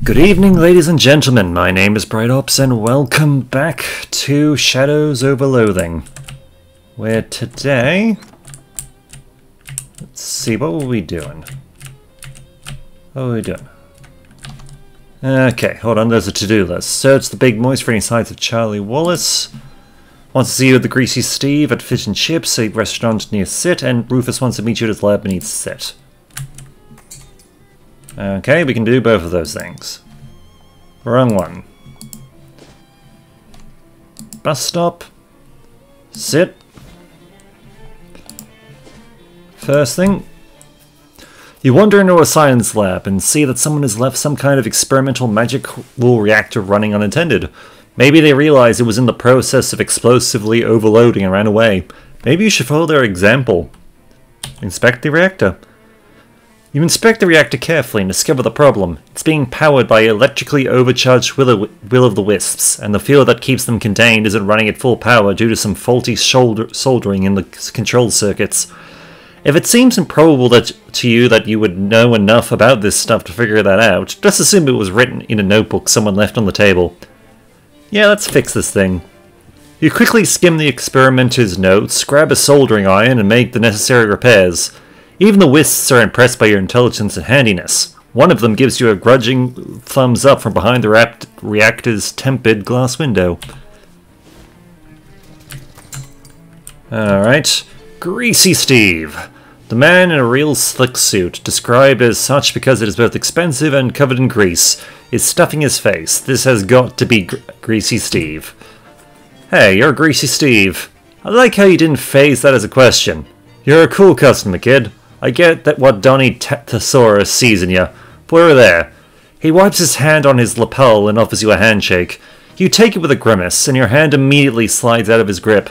Good evening, ladies and gentlemen. My name is BrightOps, and welcome back to Shadows over Loathing. Where today... Let's see, what were we doing? What were we doing? Okay, hold on, there's a to-do list. Search the Big Moist for any signs of Charlie Wallace. Wants to see you at the Greasy Steve at Fish and Chips, a restaurant near Sit, and Rufus wants to meet you at his lab beneath Sit. Okay, we can do both of those things. Wrong one. Bus stop. Sit. First thing. You wander into a science lab and see that someone has left some kind of experimental magical reactor running unattended. Maybe they realized it was in the process of explosively overloading and ran away. Maybe you should follow their example. Inspect the reactor. You inspect the reactor carefully and discover the problem. It's being powered by electrically overcharged will-o'-the-wisps, and the field that keeps them contained isn't running at full power due to some faulty soldering in the control circuits. If it seems improbable to you that you would know enough about this stuff to figure that out, just assume it was written in a notebook someone left on the table. Yeah, let's fix this thing. You quickly skim the experimenter's notes, grab a soldering iron, and make the necessary repairs. Even the wisps are impressed by your intelligence and handiness. One of them gives you a grudging thumbs up from behind the reactor's tempered glass window. Alright. Greasy Steve. The man in a real slick suit, described as such because it is both expensive and covered in grease, is stuffing his face. This has got to be Greasy Steve. Hey, you're Greasy Steve. I like how you didn't phrase that as a question. You're a cool customer, kid. I get that what Donny Thesaurus sees in you. Put her there. He wipes his hand on his lapel and offers you a handshake. You take it with a grimace, and your hand immediately slides out of his grip.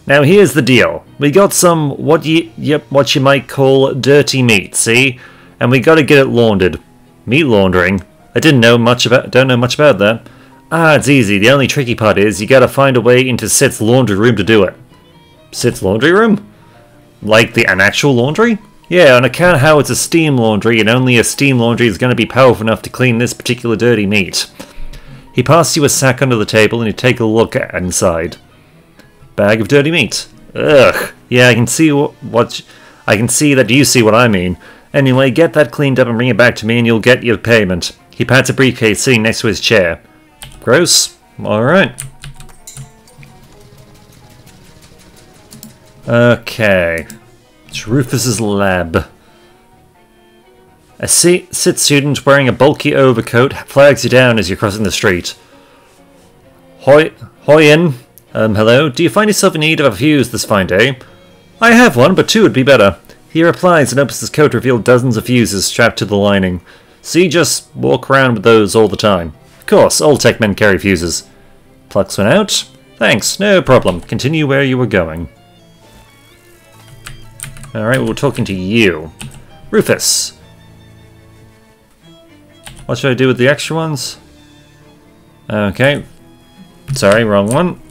Now here's the deal. We got some what you might call dirty meat, see? And we gotta get it laundered. Meat laundering? I don't know much about that. Ah, it's easy. The only tricky part is you gotta find a way into Sit's laundry room to do it. Sit's laundry room? Like an actual laundry? Yeah, on account of how it's a steam laundry, and only a steam laundry is going to be powerful enough to clean this particular dirty meat. He passes you a sack under the table, and you take a look inside. Bag of dirty meat. Ugh. Yeah, I can see that you see what I mean. Anyway, get that cleaned up and bring it back to me, and you'll get your payment. He pats a briefcase sitting next to his chair. Gross. Alright. Okay. It's Rufus's lab. A Sit student wearing a bulky overcoat flags you down as you're crossing the street. Hoyin. Hello. Do you find yourself in need of a fuse this fine day? I have one, but two would be better. He replies and opens his coat to reveal dozens of fuses strapped to the lining. So you just walk around with those all the time. Of course, all tech men carry fuses. Plugs one out. Thanks, no problem. Continue where you were going. Alright, we're talking to you. Rufus. What should I do with the extra ones? Okay. Sorry, wrong one.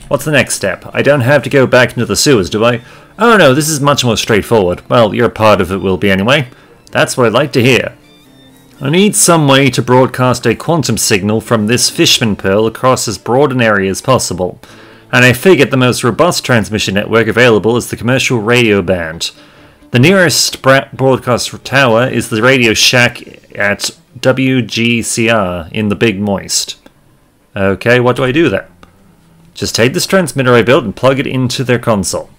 What's the next step? I don't have to go back into the sewers, do I? Oh no, this is much more straightforward. Well, your part of it will be anyway. That's what I'd like to hear. I need some way to broadcast a quantum signal from this Fishman pearl across as broad an area as possible. And I figured the most robust transmission network available is the commercial radio band. The nearest broadcast tower is the Radio Shack at WGCR in the Big Moist. Okay, what do I do then? Just take this transmitter I built and plug it into their console.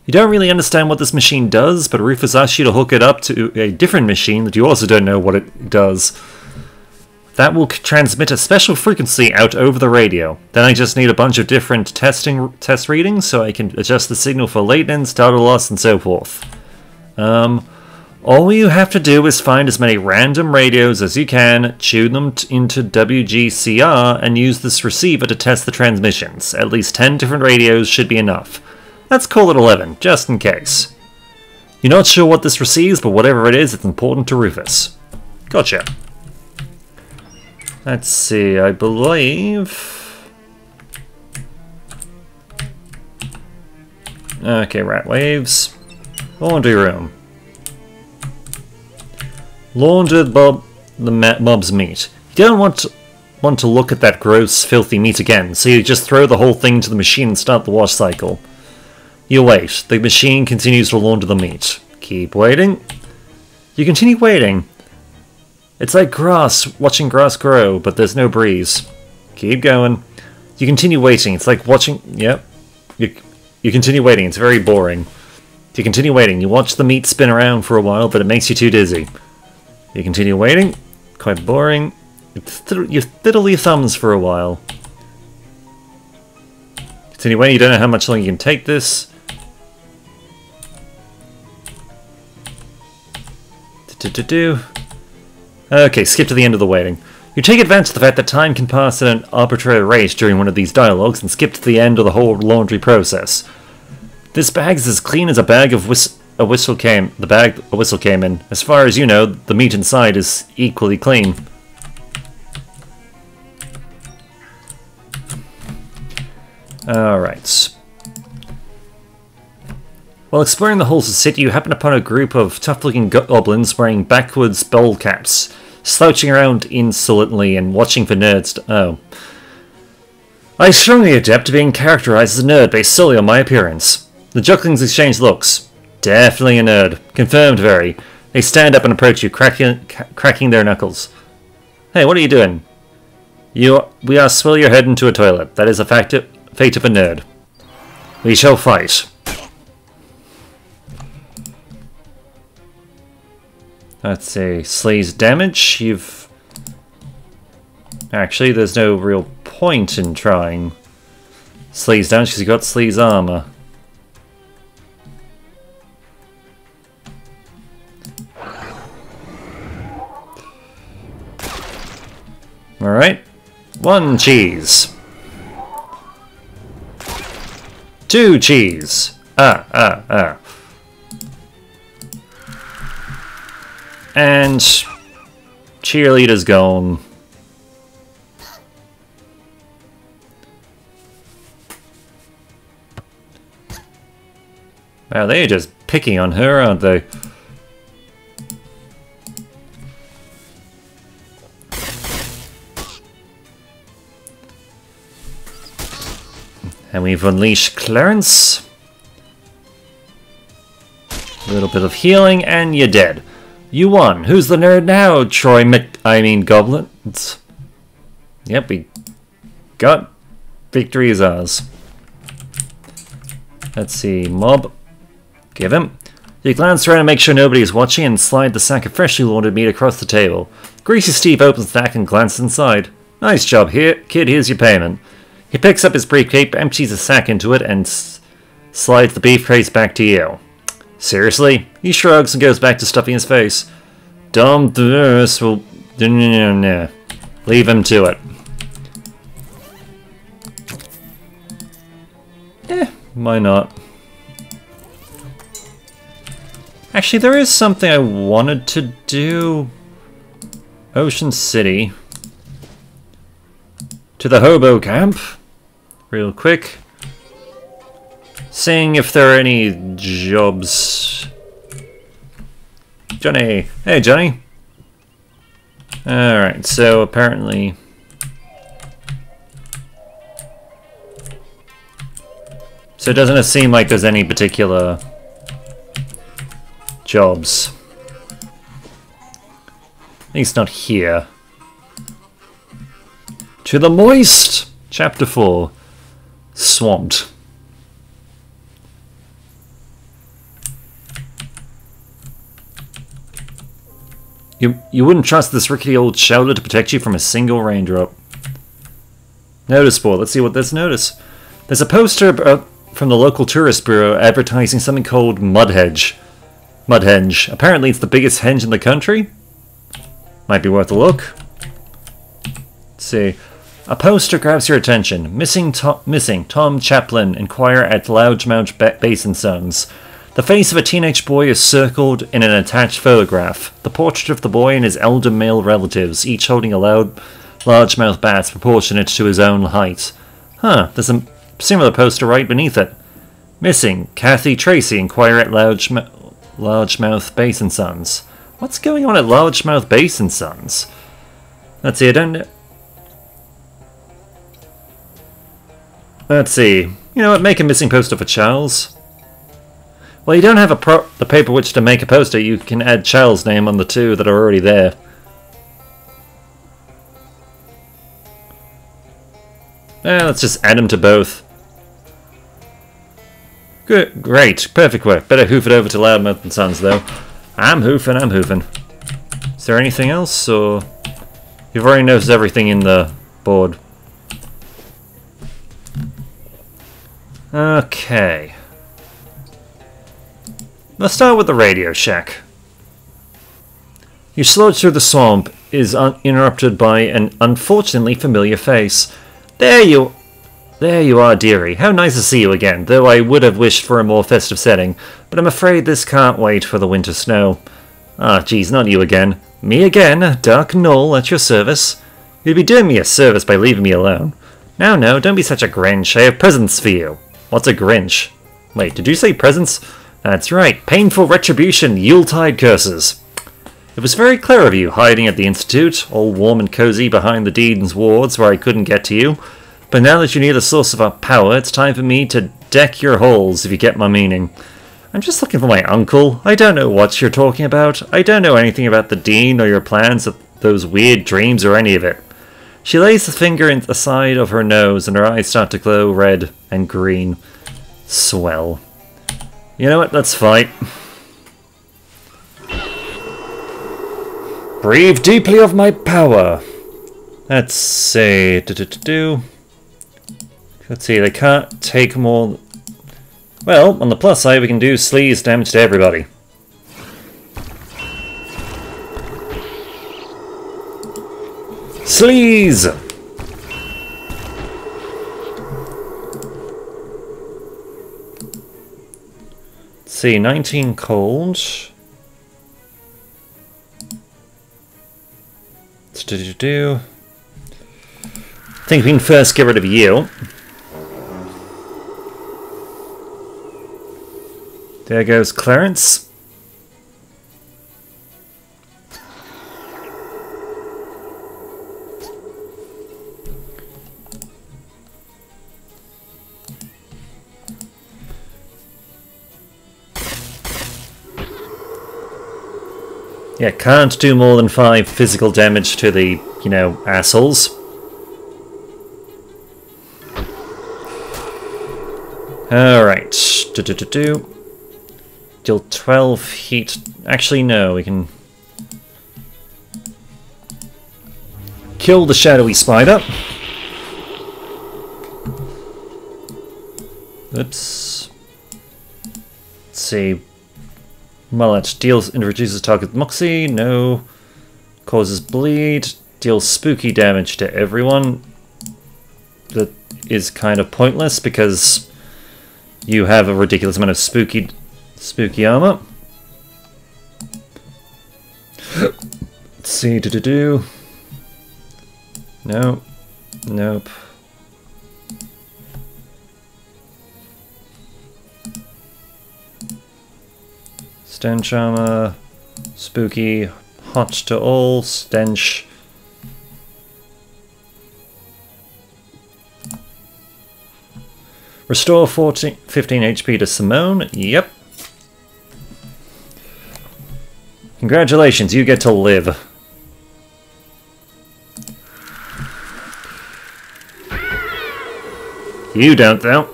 You don't really understand what this machine does, but Rufus asks you to hook it up to a different machine that you also don't know what it does. That will transmit a special frequency out over the radio. Then I just need a bunch of different test readings so I can adjust the signal for latency, data loss, and so forth. All you have to do is find as many random radios as you can, tune them into WGCR, and use this receiver to test the transmissions. At least 10 different radios should be enough. Let's call it 11, just in case. You're not sure what this receives, but whatever it is, it's important to Rufus. Gotcha. Let's see, I believe... Okay, rat waves. Laundry room. Laundered the mob's meat. You don't want to look at that gross, filthy meat again, so you just throw the whole thing into the machine and start the wash cycle. You wait. The machine continues to launder the meat. Keep waiting. You continue waiting. It's like grass, watching grass grow, but there's no breeze. Keep going. You continue waiting. It's like watching... Yep. You continue waiting. It's very boring. You continue waiting. You watch the meat spin around for a while, but it makes you too dizzy. You continue waiting. Quite boring. You fiddle your thumbs for a while. Continue waiting. You don't know how much longer you can take this. Okay, skip to the end of the waiting. You take advantage of the fact that time can pass at an arbitrary rate during one of these dialogues and skip to the end of the whole laundry process. This bag is as clean as a bag of a whistle came in. As far as you know, the meat inside is equally clean. Alright. While exploring the halls of the city, you happen upon a group of tough-looking goblins wearing backwards bowl caps, slouching around insolently and watching for nerds oh. I strongly object to being characterized as a nerd based solely on my appearance. The jocklings exchange looks. Definitely a nerd. Confirmed very. They stand up and approach you, cracking their knuckles. Hey, what are you doing? We are swill your head into a toilet. That is a fate of a nerd. We shall fight. Let's see. Slee's damage. You've... Actually, there's no real point in trying Slee's damage because you got Slee's armor. Alright. 1 cheese. 2 cheese. And cheerleader's gone. Wow, they're just picking on her, aren't they? And we've unleashed Clarence. A little bit of healing, and you're dead. You won. Who's the nerd now, Goblins? Yep, we got victory is ours. Let's see, mob. Give him. You glance around and make sure nobody is watching and slide the sack of freshly laundered meat across the table. Greasy Steve opens the sack and glances inside. Nice job here, kid, here's your payment. He picks up his briefcase, empties the sack into it, and slides the briefcase back to you. Seriously? He shrugs and goes back to stuffing his face. Dumb this will... Leave him to it. Why not? Actually, there is something I wanted to do. Ocean City. To the hobo camp. Real quick. Seeing if there are any jobs. Johnny. Hey, Johnny. Alright, so apparently... So it doesn't seem like there's any particular jobs. At least not here. To the moist! Chapter 4. Swamped. You wouldn't trust this rickety old shelter to protect you from a single raindrop. Notice board. Let's see what there's notice. There's a poster from the local tourist bureau advertising something called Mudhenge. Mudhenge. Apparently it's the biggest henge in the country. Might be worth a look. Let's see. A poster grabs your attention. Missing Tom Chaplin. Inquire at Loudmouth Basin Sons. The face of a teenage boy is circled in an attached photograph. The portrait of the boy and his elder male relatives, each holding a largemouth bat proportionate to his own height. Huh, there's a similar poster right beneath it. Missing Kathy Tracy. Inquire at Largemouth Basin Sons. What's going on at Largemouth Basin Sons? Let's see, I don't know. Let's see. You know what? Make a missing poster for Charles. Well, you don't have the paper which to make a poster. You can add Charles' name on the two that are already there. Let's just add them to both. Good, great, perfect work. Better hoof it over to Loudmouth and Sons, though. I'm hoofing, I'm hoofing. Is there anything else, or... You've already noticed everything in the board. Okay. Let's start with the Radio Shack. Your sludge through the swamp is interrupted by an unfortunately familiar face. There you are, dearie. How nice to see you again, though I would have wished for a more festive setting, but I'm afraid this can't wait for the winter snow. Ah, geez, not you again. Me again, Dark Knoll at your service. You'd be doing me a service by leaving me alone. Now, no, don't be such a Grinch. I have presents for you. What's a Grinch? Wait, did you say presents? That's right, painful retribution, Yuletide curses. It was very clever of you, hiding at the Institute, all warm and cozy behind the Dean's wards where I couldn't get to you. But now that you're near the source of our power, it's time for me to deck your holes, if you get my meaning. I'm just looking for my uncle. I don't know what you're talking about. I don't know anything about the Dean or your plans, those weird dreams or any of it. She lays the finger in the side of her nose and her eyes start to glow red and green. Swell. You know what? Let's fight. Breathe deeply of my power. Let's see. Let's see, they can't take more... Well, on the plus side, we can do sleaze damage to everybody. Sleaze! Let's see, 19 cold. I think we can first get rid of you. There goes Clarence. Yeah, can't do more than 5 physical damage to the, you know, assholes. Alright. Deal 12 heat. Actually, no, we can kill the shadowy spider. Oops. Let's see. Mullet deals introduces target Moxie. No. Causes bleed. Deals spooky damage to everyone. That is kind of pointless because you have a ridiculous amount of spooky armor. Let's see. No. Nope. Stench armor, spooky, hot to all, stench. Restore 15 HP to Simone, yep. Congratulations, you get to live. You don't, though.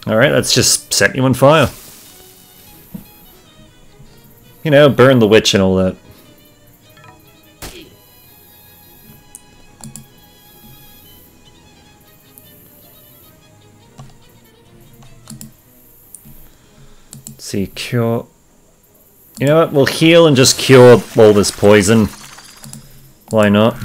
Alright, let's just set you on fire. You know, burn the witch and all that. Let's see, cure... You know what, we'll heal and just cure all this poison. Why not?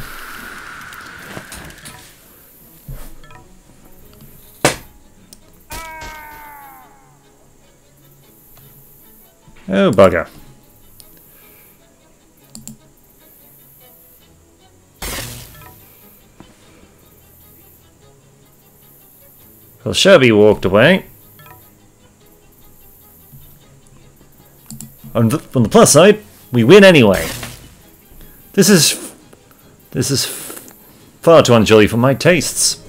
Oh, bugger. Well, Shelby walked away. On the plus side, we win anyway. This is far too unjolly for my tastes.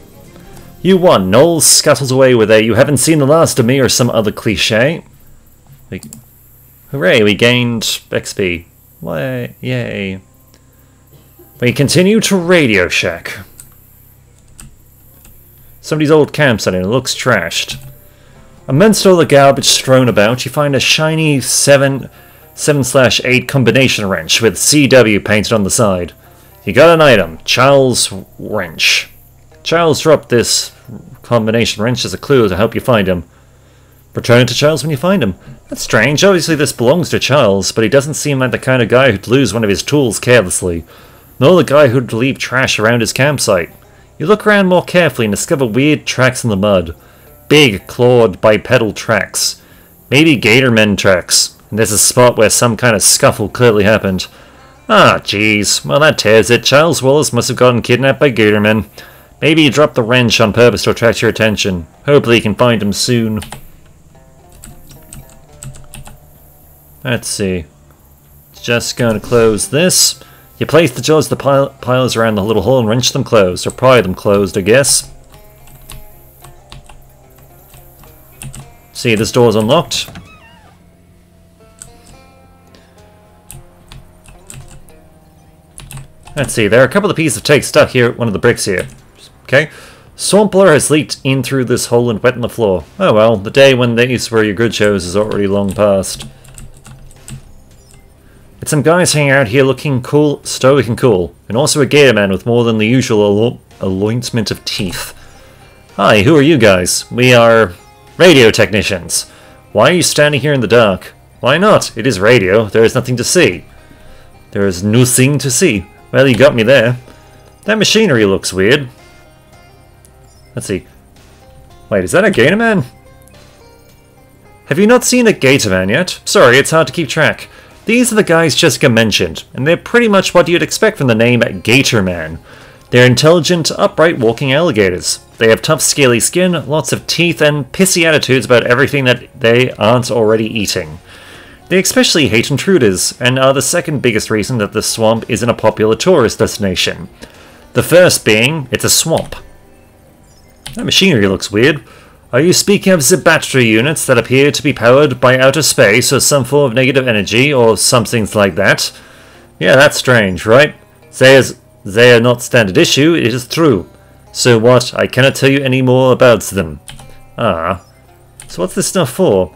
You won. Knowles scuttles away with a "you haven't seen the last of me" or some other cliche. Hooray, we gained XP. Why, yay. We continue to Radio Shack. Somebody's old campsite and it looks trashed. Amidst all the garbage strewn about, you find a shiny 7/8 combination wrench with CW painted on the side. You got an item, Charles' wrench. Charles dropped this combination wrench as a clue to help you find him. Return it to Charles when you find him. That's strange. Obviously this belongs to Charles, but he doesn't seem like the kind of guy who'd lose one of his tools carelessly. Nor the guy who'd leave trash around his campsite. You look around more carefully and discover weird tracks in the mud. Big, clawed, bipedal tracks. Maybe gatormen tracks. And there's a spot where some kind of scuffle clearly happened. Ah, jeez. Well, that tears it. Charles Wallace must have gotten kidnapped by gatormen. Maybe he dropped the wrench on purpose to attract your attention. Hopefully you can find him soon. Let's see. Just going to close this. You place the jaws of the piles around the little hole and wrench them closed, or pry them closed, I guess. See, this door's unlocked. Let's see, there are a couple of pieces of tape stuck here, one of the bricks here. Okay. Swamp blur has leaked in through this hole and wet on the floor. Oh well, the day when these were your good shows is already long past. It's some guys hanging out here looking cool, stoic and cool, and also a gator man with more than the usual anointment of teeth. Hi, who are you guys? We are radio technicians. Why are you standing here in the dark? Why not? It is radio. There is nothing to see. There is nothing to see. Well, you got me there. That machinery looks weird. Let's see. Wait, is that a gator man? Have you not seen a gator man yet? Sorry, it's hard to keep track. These are the guys Jessica mentioned, and they're pretty much what you'd expect from the name Gatorman. They're intelligent, upright walking alligators. They have tough, scaly skin, lots of teeth, and pissy attitudes about everything that they aren't already eating. They especially hate intruders, and are the second biggest reason that the swamp isn't a popular tourist destination. The first being, it's a swamp. That machinery looks weird. Are you speaking of the battery units that appear to be powered by outer space or some form of negative energy or something like that? Yeah, that's strange, right? They are not standard issue, it is true. So what? I cannot tell you any more about them. Ah. So what's this stuff for?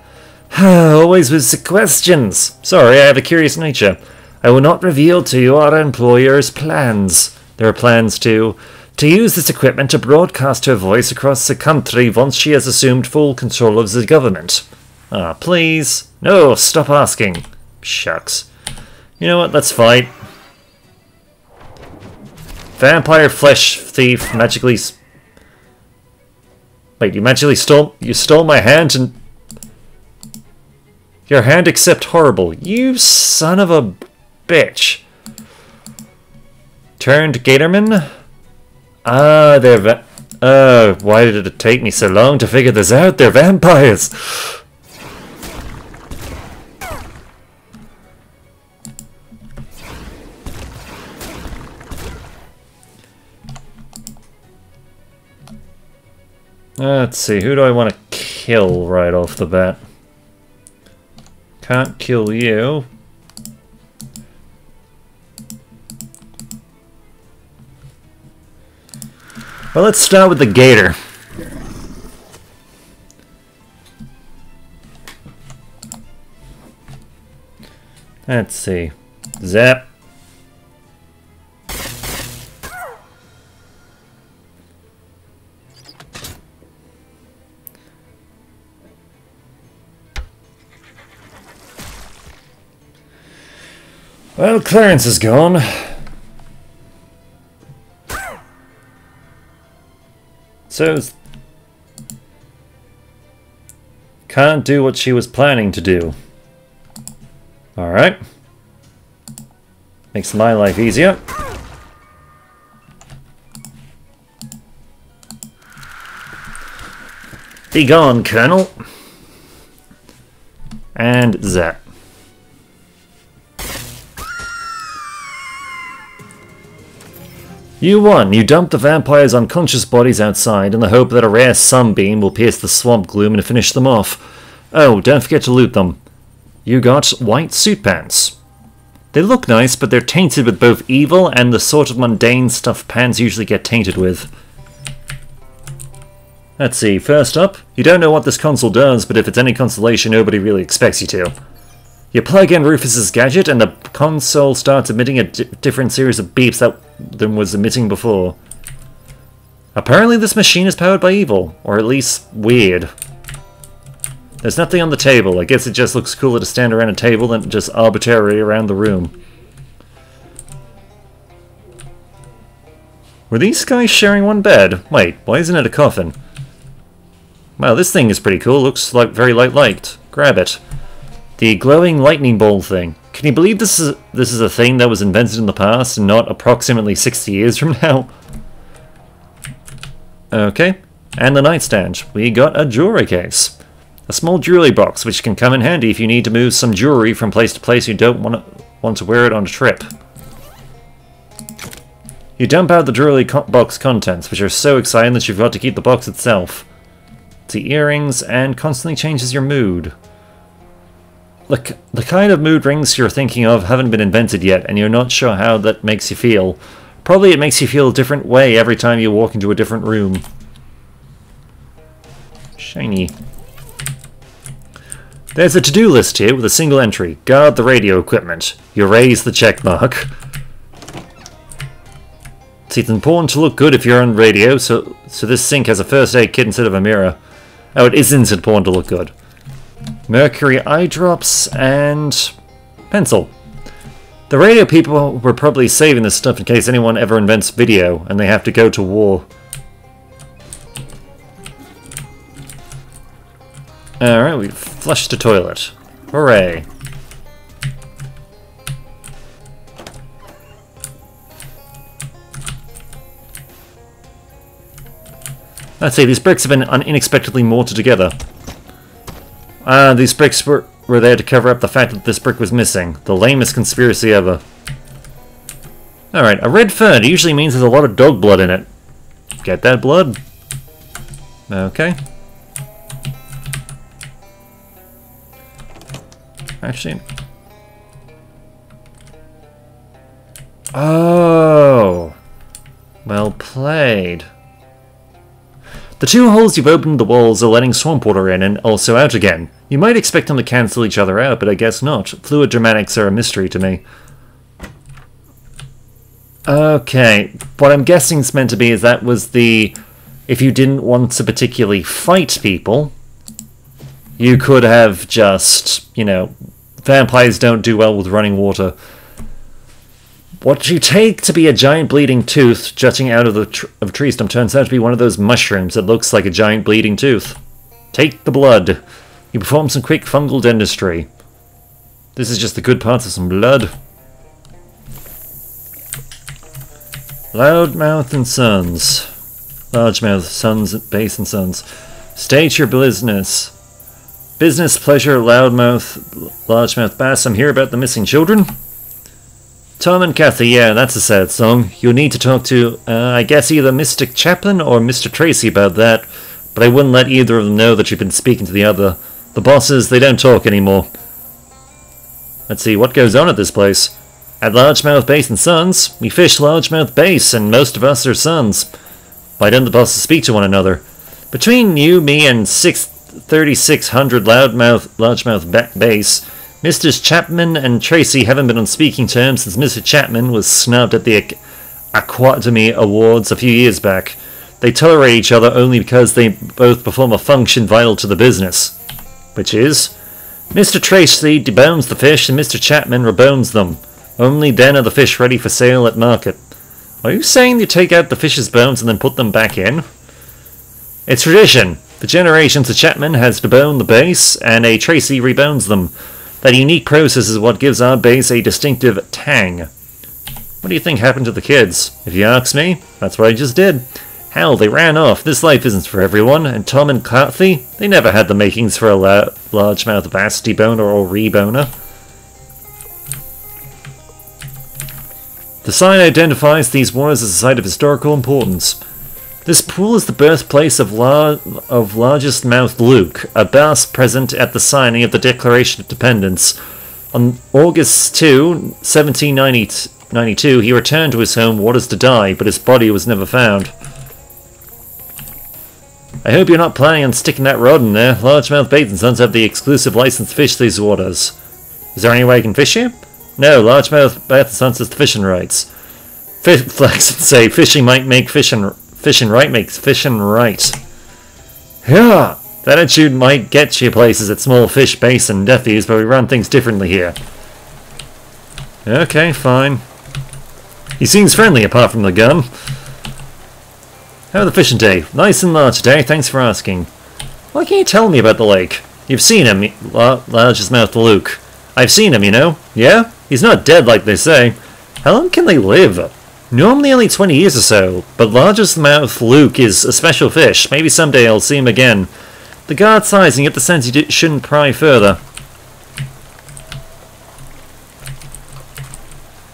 Always with the questions. Sorry, I have a curious nature. I will not reveal to you our employer's plans. There are plans to use this equipment to broadcast her voice across the country once she has assumed full control of the government. Ah, please. No, stop asking. Shucks. You know what, let's fight. Vampire flesh thief magically... Wait, you stole my hand and... Your hand except horrible. You son of a bitch. Turned gatorman? Ah, they're why did it take me so long to figure this out? They're vampires! Let's see, who do I want to kill right off the bat? Can't kill you. Well, let's start with the gator. Let's see. Zap. Well, Clarence is gone. So, can't do what she was planning to do. Alright. Makes my life easier. Be gone, Colonel. And zap. You won. You dumped the vampires' unconscious bodies outside in the hope that a rare sunbeam will pierce the swamp gloom and finish them off. Oh, don't forget to loot them. You got white suit pants. They look nice, but they're tainted with both evil and the sort of mundane stuff pants usually get tainted with. Let's see, first up, you don't know what this console does, but if it's any consolation, nobody really expects you to. You plug in Rufus's gadget and the console starts emitting a different series of beeps than was emitting before. Apparently this machine is powered by evil, or at least weird. There's nothing on the table. I guess it just looks cooler to stand around a table than just arbitrarily around the room. Were these guys sharing one bed? Wait, why isn't it a coffin? Wow, this thing is pretty cool. Looks like very light. Grab it. The glowing lightning bolt thing. Can you believe this is a thing that was invented in the past and not approximately 60 years from now? Okay. And the nightstand. We got a jewelry case. A small jewelry box, which can come in handy if you need to move some jewelry from place to place you don't want to wear it on a trip. You dump out the jewelry box contents, which are so exciting that you've got to keep the box itself. The earrings, and constantly changes your mood. Look, the kind of mood rings you're thinking of haven't been invented yet, and you're not sure how that makes you feel. Probably it makes you feel a different way every time you walk into a different room. Shiny. There's a to-do list here with a single entry. Guard the radio equipment. You raise the check mark. See, it's important to look good if you're on radio, so this sink has a first aid kit instead of a mirror. Oh, it isn't important to look good. Mercury eye drops and pencil. The radio people were probably saving this stuff in case anyone ever invents video and they have to go to war. Alright, we flushed the toilet. Hooray. Let's see, these bricks have been unexpectedly mortared together. These bricks were there to cover up the fact that this brick was missing. The lamest conspiracy ever. Alright, a red fern usually means there's a lot of dog blood in it. Get that blood? Okay. Actually... Oh! Well played. The two holes you've opened in the walls are letting swamp water in and also out again. You might expect them to cancel each other out, but I guess not. Fluid dramatics are a mystery to me. Okay, what I'm guessing it's meant to be is that was the... If you didn't want to particularly fight people, you could have just, you know... Vampires don't do well with running water. What you take to be a giant bleeding tooth jutting out of the tree stump turns out to be one of those mushrooms that looks like a giant bleeding tooth. Take the blood. You perform some quick fungal dentistry. This is just the good parts of some blood. Loudmouth and Sons. Largemouth, Sons, Base and Sons. State your business. Business, pleasure, loudmouth, largemouth bass. I'm here about the missing children. Tom and Kathy, yeah, that's a sad song. You'll need to talk to, I guess either Mr. Chaplin or Mr. Tracy about that, but I wouldn't let either of them know that you've been speaking to the other. The bosses, they don't talk anymore. Let's see, what goes on at this place? At Largemouth Base and Sons, we fish Largemouth Base, and most of us are sons. Why don't the bosses speak to one another? Between you, me, and 3,600 Largemouth Base, Mr. Chapman and Tracy haven't been on speaking terms since Mr. Chapman was snubbed at the Academy Awards a few years back. They tolerate each other only because they both perform a function vital to the business. Which is, Mr. Tracy debones the fish and Mr. Chapman rebones them. Only then are the fish ready for sale at market. Are you saying you take out the fish's bones and then put them back in? It's tradition. For generations, a Chapman has deboned the base, and a Tracy rebones them. That unique process is what gives our base a distinctive tang. What do you think happened to the kids? If you ask me, that's what I just did. Hell, they ran off. This life isn't for everyone. And Tom and Kathy, they never had the makings for a largemouth bass deboner or reboner. The sign identifies these waters as a site of historical importance. This pool is the birthplace of largest mouthed Luke, a bass present at the signing of the Declaration of Independence. On August 2, 1792, he returned to his home waters to die, but his body was never found. I hope you're not planning on sticking that rod in there. Largemouth Baits and Sons have the exclusive license to fish these waters. Is there any way I can fish here? No, Largemouth Baits and Sons has the fishing rights. Flex say fishing might make fishing right makes fishing right. Yeah, that attitude might get you places at Small Fish Basin Deathies, but we run things differently here. Okay, fine. He seems friendly apart from the gun. How are the fishing day? Nice and large today, thanks for asking. Why can't you tell me about the lake? You've seen him, largest mouth Luke. I've seen him, you know. Yeah? He's not dead like they say. How long can they live? Normally only 20 years or so, but largest mouth Luke is a special fish. Maybe someday I'll see him again. The guard sighs and get the sense he shouldn't pry further.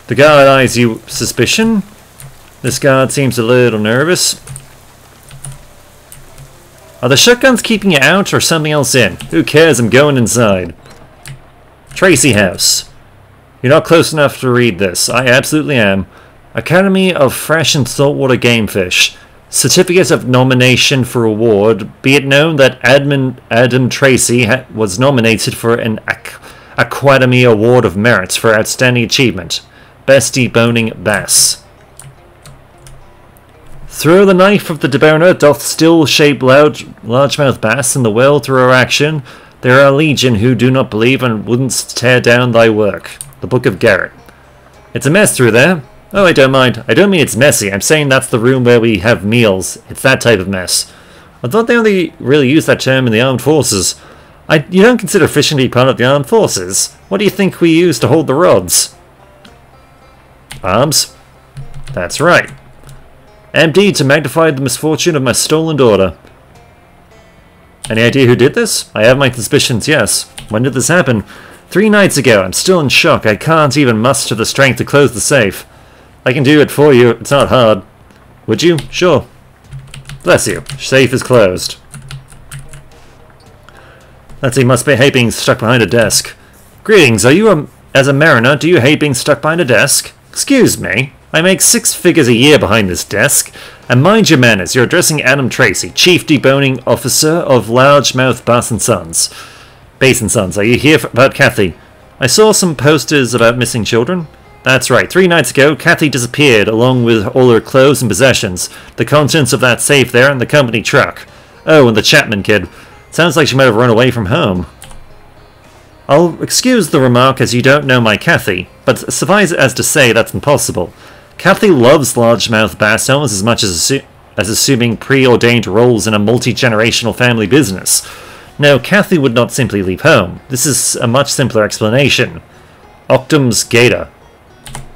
The guard eyes you suspicion? This guard seems a little nervous. Are the shotguns keeping you out or something else in? Who cares, I'm going inside. Tracy House. You're not close enough to read this. I absolutely am. Academy of Fresh and Saltwater Game Fish. Certificate of nomination for award. Be it known that Adam Tracy was nominated for an Academy Award of Merit for Outstanding Achievement. Best deboning bass. Throw the knife of the deboner doth still shape largemouth bass in the well through our action. There are a legion who do not believe and wouldn't tear down thy work. The Book of Garrett. It's a mess through there. Oh, I don't mind. I don't mean it's messy. I'm saying that's the room where we have meals. It's that type of mess. I thought they only really used that term in the armed forces. You don't consider fishing to be part of the armed forces? What do you think we use to hold the rods? Arms? That's right. MD to magnify the misfortune of my stolen daughter. Any idea who did this? I have my suspicions, yes. When did this happen? 3 nights ago. I'm still in shock. I can't even muster the strength to close the safe. I can do it for you. It's not hard. Would you? Sure. Bless you. Safe is closed. Let's see, must be hate being stuck behind a desk. Greetings, are you as a mariner, do you hate being stuck behind a desk? Excuse me. I make 6 figures a year behind this desk. And mind your manners, you're addressing Adam Tracy, Chief Deboning Officer of Largemouth Bass and Sons. Basin Sons, are you here about Kathy? I saw some posters about missing children. That's right, 3 nights ago, Kathy disappeared along with all her clothes and possessions, the contents of that safe there and the company truck. Oh, and the Chapman kid. Sounds like she might have run away from home. I'll excuse the remark as you don't know my Kathy, but suffice it as to say that's impossible. Kathy loves largemouth bass almost as much as assuming preordained roles in a multi-generational family business. No, Kathy would not simply leave home. This is a much simpler explanation. Octom's gator.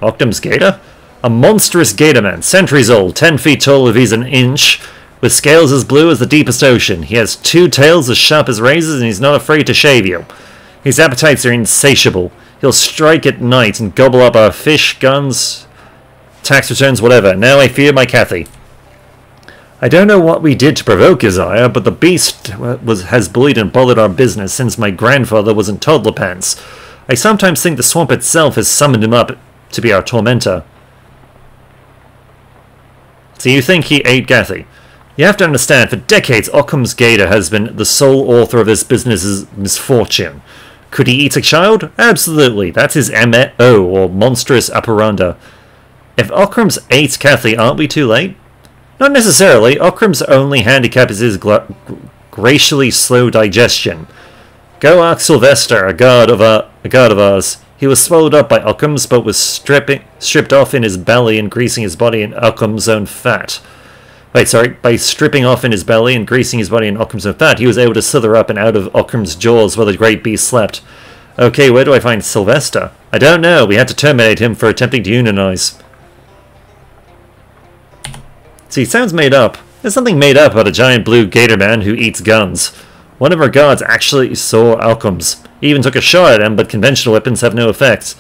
Octom's gator? A monstrous gatorman, centuries old, 10 feet tall if he's an inch, with scales as blue as the deepest ocean. He has 2 tails as sharp as razors and he's not afraid to shave you. His appetites are insatiable. He'll strike at night and gobble up our fish, guns, tax returns, whatever. Now I fear my Kathy. I don't know what we did to provoke his ire, but the beast has bullied and bothered our business since my grandfather was in toddler pants. I sometimes think the swamp itself has summoned him up to be our tormentor. So you think he ate Kathy? You have to understand, for decades Occam's gator has been the sole author of this business's misfortune. Could he eat a child? Absolutely. That's his M.O. or monstrous operanda. If Occam's ate Kathy, aren't we too late? Not necessarily. Occam's only handicap is his glacially slow digestion. Go ask Sylvester, a god of ours. He was swallowed up by Occam's, but was stripped off in his belly and greasing his body in Occam's own fat. Wait, sorry, by stripping off in his belly and greasing his body in Occam's own fat, he was able to slither up and out of Occam's jaws while the great beast slept. Okay, where do I find Sylvester? I don't know. We had to terminate him for attempting to unionize. See, it sounds made up. There's something made up about a giant blue gatorman who eats guns. One of our guards actually saw Occam's. He even took a shot at him, but conventional weapons have no effect.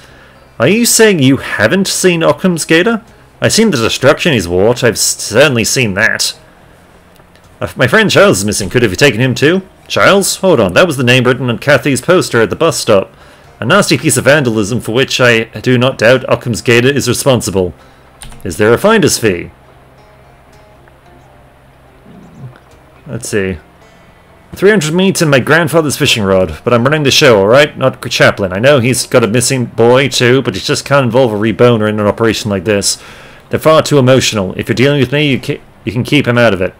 Are you saying you haven't seen Occam's gator? I've seen the destruction he's wrought. I've certainly seen that. My friend Charles is missing. Could have you taken him too? Charles? Hold on. That was the name written on Kathy's poster at the bus stop. A nasty piece of vandalism for which I do not doubt Occam's gator is responsible. Is there a finder's fee? Let's see. 300 meat and my grandfather's fishing rod, but I'm running the show, alright? Not Chaplin. I know he's got a missing boy too, but he just can't involve a reboner in an operation like this. They're far too emotional. If you're dealing with me, you can keep him out of it.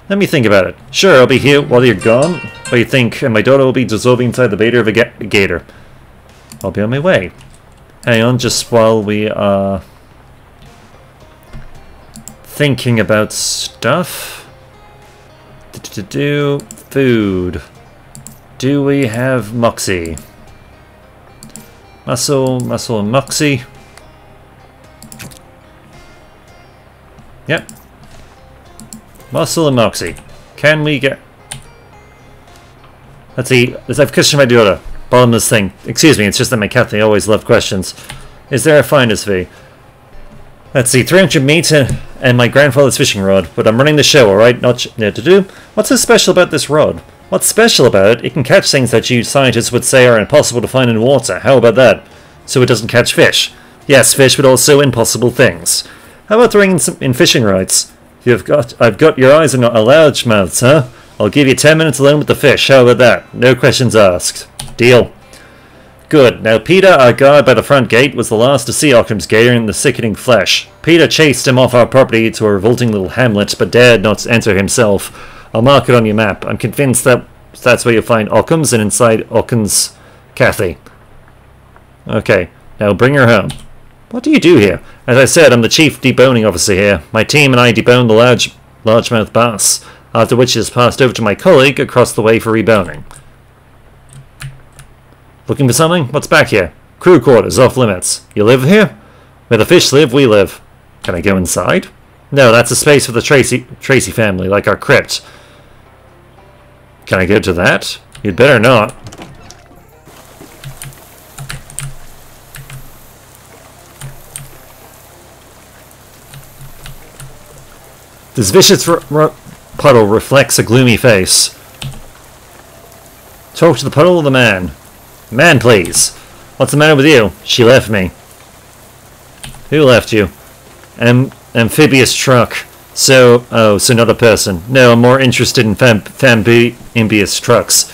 Let me think about it. Sure, I'll be here while you're gone. What do you think? And my daughter will be dissolving inside the beta of a gator. I'll be on my way. Hang on, just while we are thinking about stuff. Food. Do we have Moxie? Muscle, and Moxie. Yep. Muscle and Moxie. Can we get... Let's see. Let's have question my daughter. Bottomless thing. Excuse me, it's just that my cat, they always love questions. Is there a finder's fee? Let's see, 300 meat and my grandfather's fishing rod. But I'm running the show, alright? Not to do. What's so special about this rod? What's special about it? It can catch things that you scientists would say are impossible to find in water. How about that? So it doesn't catch fish. Yes, fish, but also impossible things. How about throwing in fishing rods? I've got your eyes on a largemouth, huh? I'll give you 10 minutes alone with the fish. How about that? No questions asked. Deal. Good. Now Peter, our guard by the front gate, was the last to see Occam's gator in the sickening flesh. Peter chased him off our property to a revolting little hamlet, but dared not enter himself. I'll mark it on your map. I'm convinced that that's where you'll find Occam's, and inside Occam's Kathy. Okay. Now bring her home. What do you do here? As I said, I'm the chief deboning officer here. My team and I debone the largemouth bass, after which it is passed over to my colleague across the way for reboning. Looking for something? What's back here? Crew quarters, off limits. You live here? Where the fish live, we live. Can I go inside? No, that's a space for the Tracy family, like our crypt. Can I go to that? You'd better not. This vicious puddle reflects a gloomy face. Talk to the puddle or the man? Man, please. What's the matter with you? She left me. Who left you? Amphibious truck. So not a person. No, I'm more interested in amphibious trucks.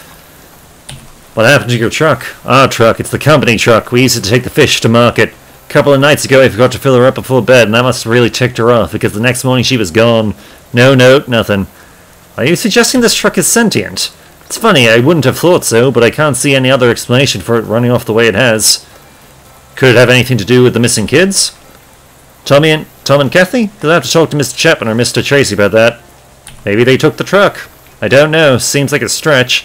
What happened to your truck? Our truck. It's the company truck. We used it to take the fish to market. A couple of nights ago I forgot to fill her up before bed, and that must have really ticked her off, because the next morning she was gone. No note, nothing. Are you suggesting this truck is sentient? It's funny, I wouldn't have thought so, but I can't see any other explanation for it running off the way it has. Could it have anything to do with the missing kids? Tom and Kathy? They'll have to talk to Mr. Chapman or Mr. Tracy about that. Maybe they took the truck. I don't know, seems like a stretch.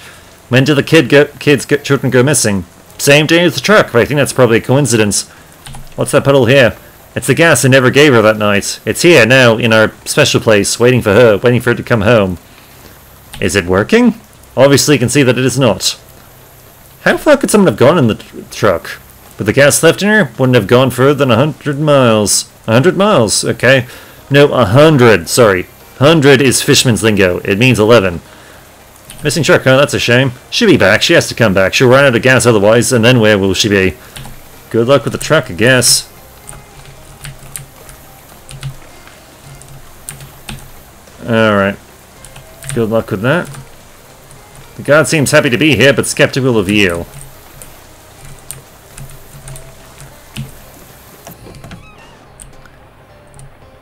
When did the children go missing? Same day as the truck, but I think that's probably a coincidence. What's that puddle here? It's the gas I never gave her that night. It's here now, in our special place, waiting for her to come home. Is it working? Obviously you can see that it is not. How far could someone have gone in the truck? With the gas left in her, wouldn't have gone further than 100 miles. 100 miles, okay. No, 100, sorry. 100 is fisherman's lingo. It means 11. Missing truck, huh? That's a shame. She'll be back. She has to come back. She'll run out of gas otherwise, and then where will she be? Good luck with the truck, I guess. Alright. Good luck with that. The guard seems happy to be here, but skeptical of you.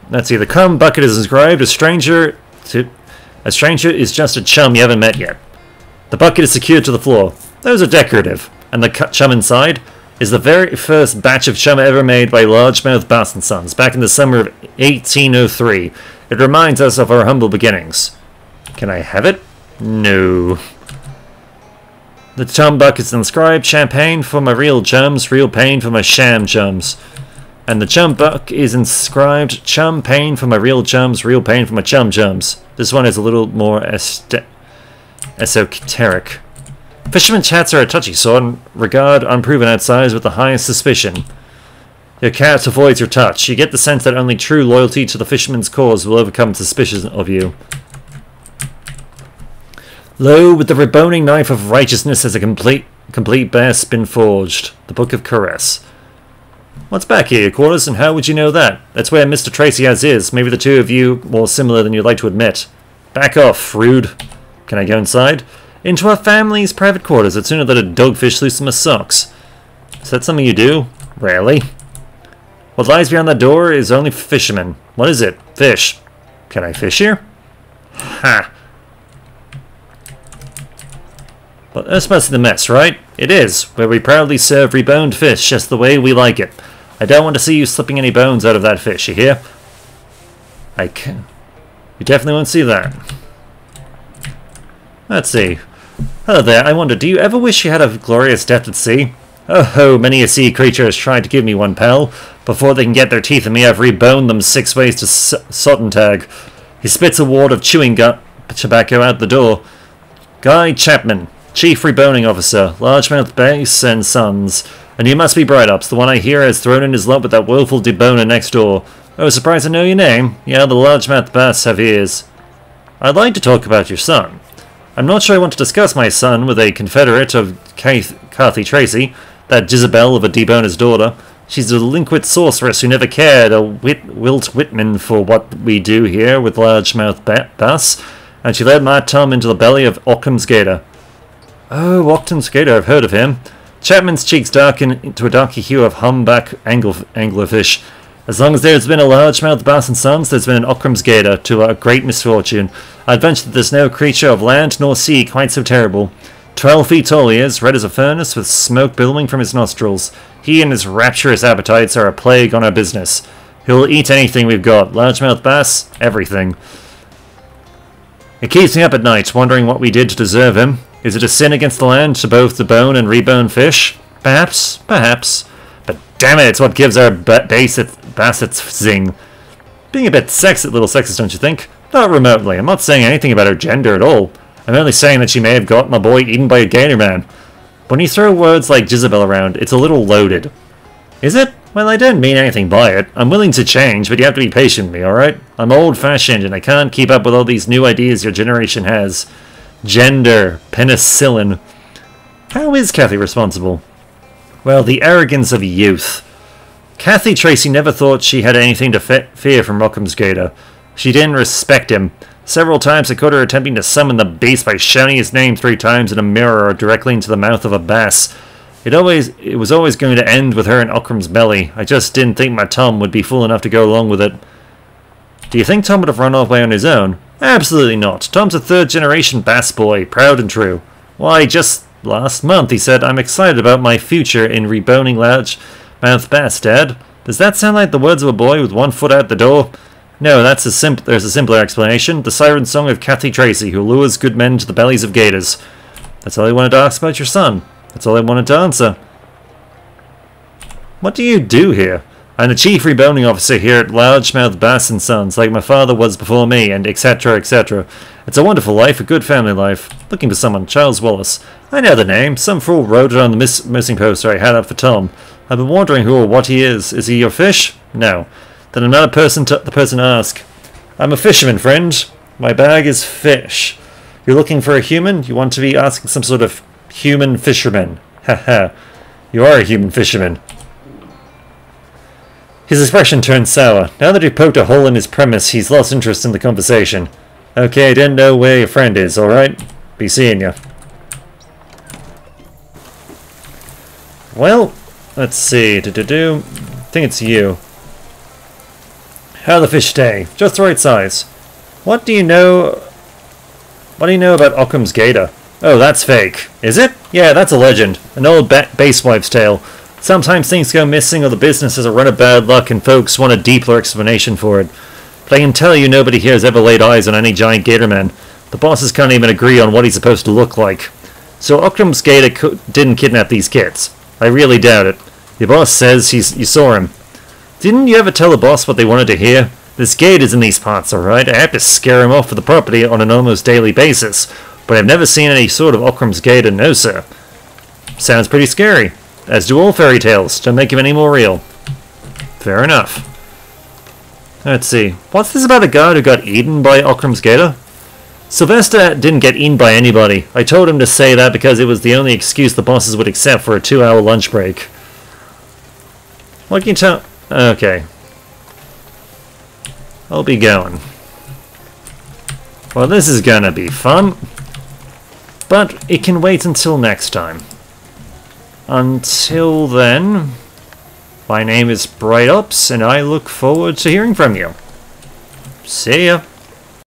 Let's see, the cum bucket is inscribed, a stranger is just a chum you haven't met yet. The bucket is secured to the floor. Those are decorative. And the chum inside is the very first batch of chum ever made by Largemouth Bass & Sons back in the summer of 1803. It reminds us of our humble beginnings. Can I have it? No. The chum bucket is inscribed, champagne for my real chums, real pain for my sham chums. And the chum book is inscribed, chum pain for my real chums, real pain for my chum chums. This one is a little more esoteric. Fisherman chats are a touchy sort and regard unproven outsiders with the highest suspicion. Your cat avoids your touch. You get the sense that only true loyalty to the fisherman's cause will overcome suspicion of you. Lo, with the reboning knife of righteousness has a complete best been forged. The Book of Caress. What's back here, your quarters, and how would you know that? That's where Mr. Tracy has his. Maybe the two of you more similar than you'd like to admit. Back off, rude. Can I go inside? Into our family's private quarters. I'd sooner let a dogfish loose in my socks. Is that something you do? Rarely. What lies beyond that door is only fishermen. What is it? Fish. Can I fish here? Ha! But this must be the mess, right? It is, where we proudly serve reboned fish just the way we like it. I don't want to see you slipping any bones out of that fish, you hear? I can. You definitely won't see that. Let's see. Hello there, I wonder, do you ever wish you had a glorious death at sea? Oh ho, many a sea creature has tried to give me one, pal. Before they can get their teeth in me, I've reboned them 6 ways to Sottentag. He spits a wad of chewing gum tobacco out the door. Guy Chapman, Chief Reboning Officer, Largemouth Base and Sons. And you must be Bright Ups, the one I hear has thrown in his lump with that willful deboner next door. Oh, surprised I know your name. Yeah, the Largemouth Bass have ears. I'd like to talk about your son. I'm not sure I want to discuss my son with a confederate of Carthy Tracy, that Jezebel of a deboner's daughter. She's a delinquent sorceress who never cared a Wilt Whitman for what we do here with Largemouth Bass, and she led my Tom into the belly of Occam's Gator. Oh, Occam's Gator, I've heard of him. Chapman's cheeks darken into a darker hue of humpback anglerfish. As long as there's been a largemouth bass and sons, there's been an Occam's Gator, to our great misfortune. I'd venture that there's no creature of land nor sea quite so terrible. 12 feet tall he is, red as a furnace, with smoke billowing from his nostrils. He and his rapturous appetites are a plague on our business. He'll eat anything we've got. Largemouth bass, everything. It keeps me up at night, wondering what we did to deserve him. Is it a sin against the land to both debone and rebone fish? Perhaps, perhaps. But damn it, it's what gives our bass its zing. Being a bit little sexist, don't you think? Not remotely. I'm not saying anything about her gender at all. I'm only saying that she may have got my boy eaten by a gatorman. When you throw words like Jezebel around, it's a little loaded. Is it? Well, I don't mean anything by it. I'm willing to change, but you have to be patient with me, alright? I'm old-fashioned, and I can't keep up with all these new ideas your generation has. Gender. Penicillin. How is Kathy responsible? Well, the arrogance of youth. Kathy Tracy never thought she had anything to fear from Occam's Gator. She didn't respect him. Several times I caught her attempting to summon the beast by shouting his name 3 times in a mirror or directly into the mouth of a bass. It was always going to end with her in Occam's belly. I just didn't think my Tom would be fool enough to go along with it. Do you think Tom would have run away on his own? Absolutely not. Tom's a 3rd-generation bass boy, proud and true. Why, just last month he said, I'm excited about my future in reboning largemouth bass, Dad. Does that sound like the words of a boy with 1 foot out the door? No, there's a simpler explanation. The siren song of Kathy Tracy, who lures good men to the bellies of gators. That's all I wanted to ask about your son. That's all I wanted to answer. What do you do here? I'm the chief reboning officer here at Largemouth Bass and Sons, like my father was before me, and etc., etc. It's a wonderful life, a good family life. Looking for someone, Charles Wallace. I know the name. Some fool wrote it on the missing poster I had up for Tom. I've been wondering who or what he is. Is he your fish? No. Then I'm not the person to ask. I'm a fisherman, friend. My bag is fish. You're looking for a human? You want to be asking some sort of human fisherman. Haha. You are a human fisherman. His expression turned sour. Now that you've poked a hole in his premise, he's lost interest in the conversation. Okay, I didn't know where your friend is, alright? Be seeing ya. Well, let's see. I think it's you. How the fish stay? Just the right size. What do you know about Occam's Gator? Oh, that's fake. Is it? Yeah, that's a legend. An old basewife's tale. Sometimes things go missing or the business has a run of bad luck and folks want a deeper explanation for it. But I can tell you nobody here has ever laid eyes on any giant gatorman. The bosses can't even agree on what he's supposed to look like. So Occam's Gator didn't kidnap these kids. I really doubt it. Your boss says you saw him. Didn't you ever tell the boss what they wanted to hear? This gate is in these parts, alright? I have to scare him off for the property on an almost daily basis, but I've never seen any sort of Ockram's gator, no sir. Sounds pretty scary. As do all fairy tales. Don't make him any more real. Fair enough. Let's see. What's this about a guard who got eaten by Ockram's gator? Sylvester didn't get eaten by anybody. I told him to say that because it was the only excuse the bosses would accept for a 2-hour lunch break. What can you tell? Okay. I'll be going. Well, this is gonna be fun. But it can wait until next time. Until then, my name is Bright Ups, and I look forward to hearing from you. See ya!